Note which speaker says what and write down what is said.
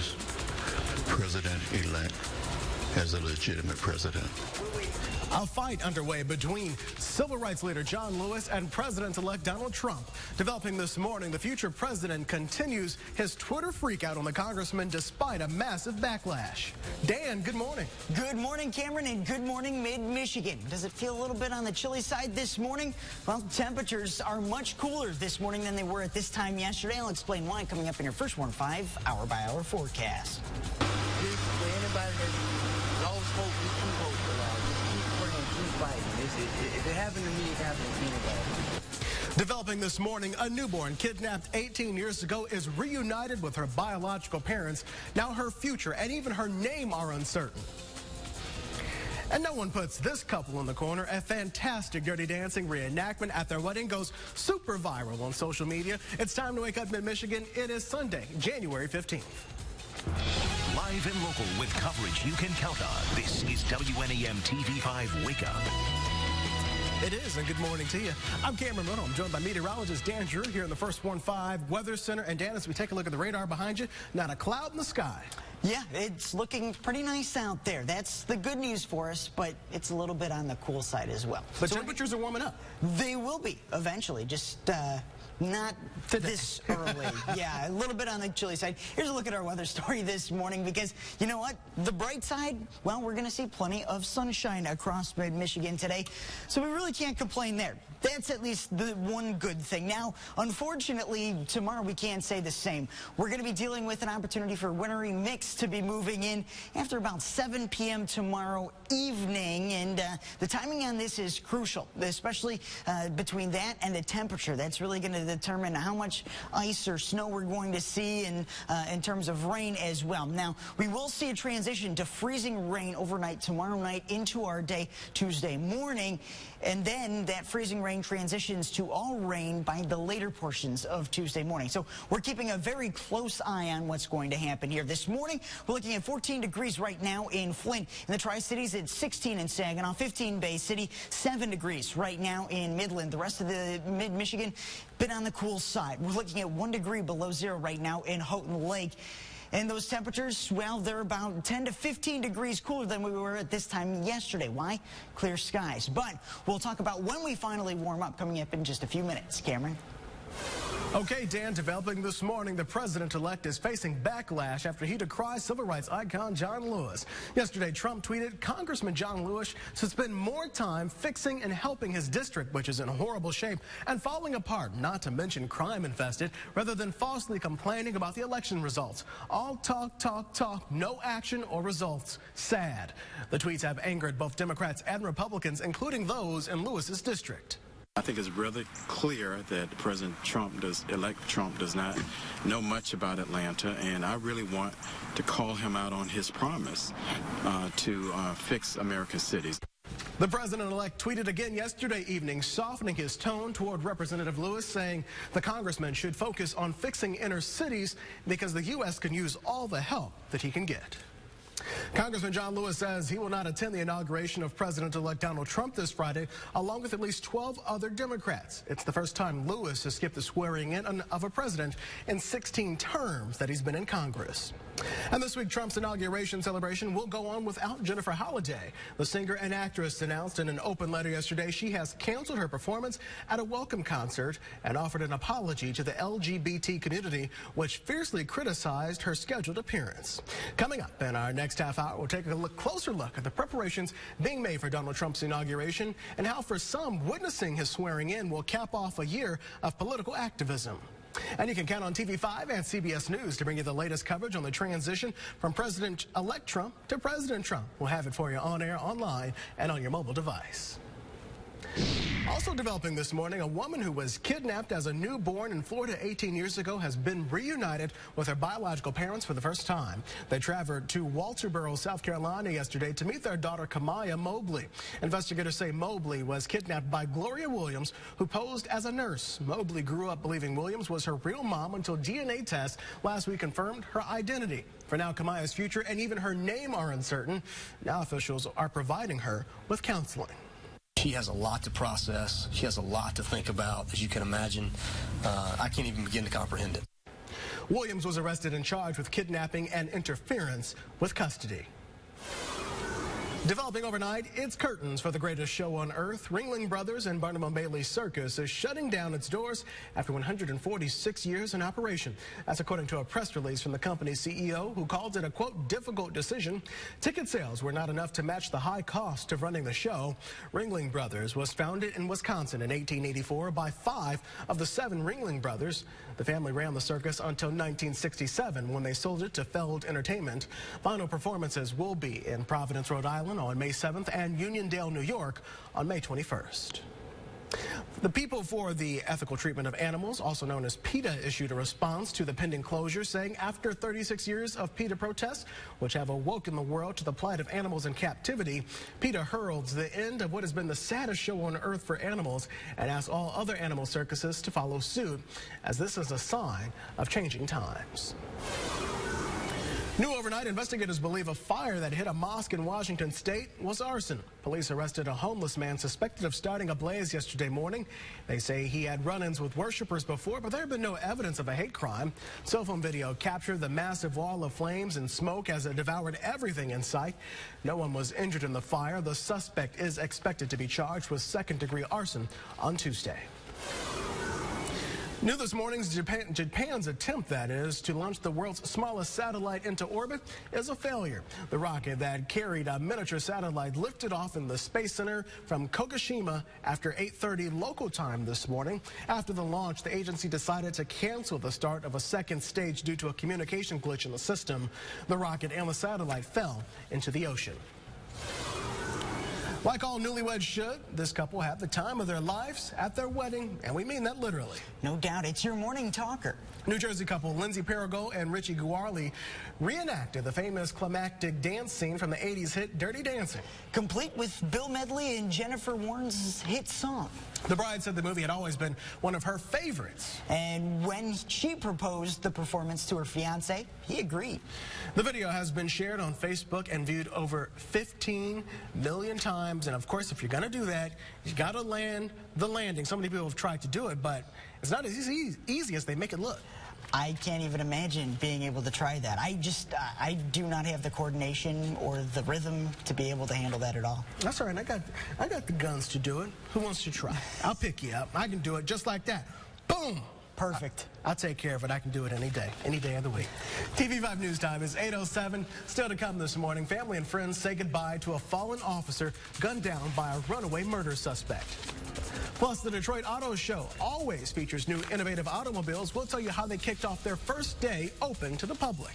Speaker 1: this president-elect as a legitimate president.
Speaker 2: A fight underway between civil rights leader John Lewis and President-elect Donald Trump. Developing this morning, the future president continues his Twitter freakout on the congressman despite a massive backlash. Dan, good morning.
Speaker 3: Good morning, Cameron, and good morning, Mid-Michigan. Does it feel a little bit on the chilly side this morning? Well, temperatures are much cooler this morning than they were at this time yesterday. I'll explain why coming up in your first 1-5 hour-by-hour forecast.
Speaker 4: Anybody that lost hope, just keep hope alive. Just keep praying, keep fighting. If it happened to me, it happened to anybody.
Speaker 2: Developing this morning, a newborn kidnapped 18 years ago is reunited with her biological parents. Now her future and even her name are uncertain. And no one puts this couple in the corner. A fantastic Dirty Dancing reenactment at their wedding goes super viral on social media. It's time to wake up Mid-Michigan. It is Sunday, January 15th.
Speaker 5: Live and local with coverage you can count on. This is WNEM-TV5 Wake Up.
Speaker 2: It is, and good morning to you. I'm Cameron Little. I'm joined by meteorologist Dan Drew here in the first 1-5 Weather Center. And Dan, as we take a look at the radar behind you, not a cloud in the sky.
Speaker 3: Yeah, it's looking pretty nice out there. That's the good news for us, but it's a little bit on the cool side as well.
Speaker 2: But temperatures are warming up.
Speaker 3: They will be eventually, just not this early. Yeah, a little bit on the chilly side. Here's a look at our weather story this morning because, you know what? The bright side, well, we're going to see plenty of sunshine across Mid-Michigan today, so we really can't complain there. That's at least the one good thing. Now, unfortunately, tomorrow we can't say the same. We're going to be dealing with an opportunity for wintry mix to be moving in after about 7 p.m. tomorrow evening, and the timing on this is crucial, especially between that and the temperature. That's really going to determine how much ice or snow we're going to see in terms of rain as well. Now, we will see a transition to freezing rain overnight tomorrow night into our day Tuesday morning, and then that freezing rain transitions to all rain by the later portions of Tuesday morning. So we're keeping a very close eye on what's going to happen here. This morning, we're looking at 14 degrees right now in Flint. In the Tri-Cities, it's 16 in Saginaw, 15 Bay City, 7 degrees right now in Midland. The rest of the Mid-Michigan, bit on the cool side. We're looking at 1 degree below zero right now in Houghton Lake. And those temperatures, well, they're about 10 to 15 degrees cooler than we were at this time yesterday. Why? Clear skies. But we'll talk about when we finally warm up coming up in just a few minutes. Cameron?
Speaker 2: Okay, Dan, developing this morning, the president-elect is facing backlash after he decries civil rights icon John Lewis. Yesterday, Trump tweeted, Congressman John Lewis should spend more time fixing and helping his district, which is in horrible shape and falling apart, not to mention crime-infested, rather than falsely complaining about the election results. All talk, talk, talk, no action or results. Sad. The tweets have angered both Democrats and Republicans, including those in Lewis's district.
Speaker 6: I think it's really clear that elect Trump does not know much about Atlanta, and I really want to call him out on his promise to fix America's cities.
Speaker 2: The president-elect tweeted again yesterday evening, softening his tone toward Representative Lewis, saying the congressman should focus on fixing inner cities because the U.S. can use all the help that he can get. Congressman John Lewis says he will not attend the inauguration of President-elect Donald Trump this Friday, along with at least 12 other Democrats. It's the first time Lewis has skipped the swearing in of a president in 16 terms that he's been in Congress. And this week, Trump's inauguration celebration will go on without Jennifer Holliday. The singer and actress announced in an open letter yesterday she has canceled her performance at a welcome concert and offered an apology to the LGBT community, which fiercely criticized her scheduled appearance. Coming up in our next half hour, we'll take a closer look at the preparations being made for Donald Trump's inauguration and how for some, witnessing his swearing in will cap off a year of political activism. And you can count on TV5 and CBS News to bring you the latest coverage on the transition from President-elect Trump to President Trump. We'll have it for you on air, online, and on your mobile device. Also developing this morning, a woman who was kidnapped as a newborn in Florida 18 years ago has been reunited with her biological parents for the first time. They traveled to Walterboro, South Carolina yesterday to meet their daughter Kamiya Mobley. Investigators say Mobley was kidnapped by Gloria Williams, who posed as a nurse. Mobley grew up believing Williams was her real mom until DNA tests last week confirmed her identity. For now, Kamiya's future and even her name are uncertain. Now officials are providing her with counseling.
Speaker 7: She has a lot to process. She has a lot to think about, as you can imagine. I can't even begin to comprehend it.
Speaker 2: Williams was arrested and charged with kidnapping and interference with custody. Developing overnight, its curtains for the greatest show on earth. Ringling Brothers and Barnum Bailey Circus is shutting down its doors after 146 years in operation. That's according to a press release from the company's CEO, who called it a, quote, difficult decision. Ticket sales were not enough to match the high cost of running the show. Ringling Brothers was founded in Wisconsin in 1884 by 5 of the 7 Ringling Brothers. The family ran the circus until 1967 when they sold it to Feld Entertainment. Final performances will be in Providence, Rhode Island on May 7th and Uniondale, New York on May 21st. The People for the Ethical Treatment of Animals, also known as PETA, issued a response to the pending closure, saying after 36 years of PETA protests, which have awoken the world to the plight of animals in captivity, PETA heralds the end of what has been the saddest show on earth for animals and asks all other animal circuses to follow suit, as this is a sign of changing times. New overnight, investigators believe a fire that hit a mosque in Washington state was arson. Police arrested a homeless man suspected of starting a blaze yesterday morning. They say he had run-ins with worshipers before, but there had been no evidence of a hate crime. Cell phone video captured the massive wall of flames and smoke as it devoured everything in sight. No one was injured in the fire. The suspect is expected to be charged with second-degree arson on Tuesday. New this morning, Japan's attempt, that is, to launch the world's smallest satellite into orbit is a failure. The rocket that carried a miniature satellite lifted off in the Space Center from Kogoshima after 8:30 local time this morning. After the launch, the agency decided to cancel the start of a second stage due to a communication glitch in the system. The rocket and the satellite fell into the ocean. Like all newlyweds should, this couple had the time of their lives at their wedding, and we mean that literally.
Speaker 3: No doubt. It's your morning talker.
Speaker 2: New Jersey couple Lindsay Perigo and Richie Guarli reenacted the famous climactic dance scene from the 80s hit Dirty Dancing.
Speaker 3: Complete with Bill Medley and Jennifer Warnes' hit song.
Speaker 2: The bride said the movie had always been one of her favorites.
Speaker 3: And when she proposed the performance to her fiancé, he agreed.
Speaker 2: The video has been shared on Facebook and viewed over 15 million times. And of course, if you're going to do that, you got to land the landing. So many people have tried to do it, but it's not as easy as they make it look.
Speaker 3: I can't even imagine being able to try that. I do not have the coordination or the rhythm to be able to handle that at all.
Speaker 2: That's all right. I got the guns to do it. Who wants to try? I'll pick you up. I can do it just like that. Boom.
Speaker 3: Perfect.
Speaker 2: I'll take care of it. I can do it any day of the week. TV5 News Time is 8:07. Still to come this morning, family and friends say goodbye to a fallen officer gunned down by a runaway murder suspect. Plus, the Detroit Auto Show always features new innovative automobiles. We'll tell you how they kicked off their first day open to the public.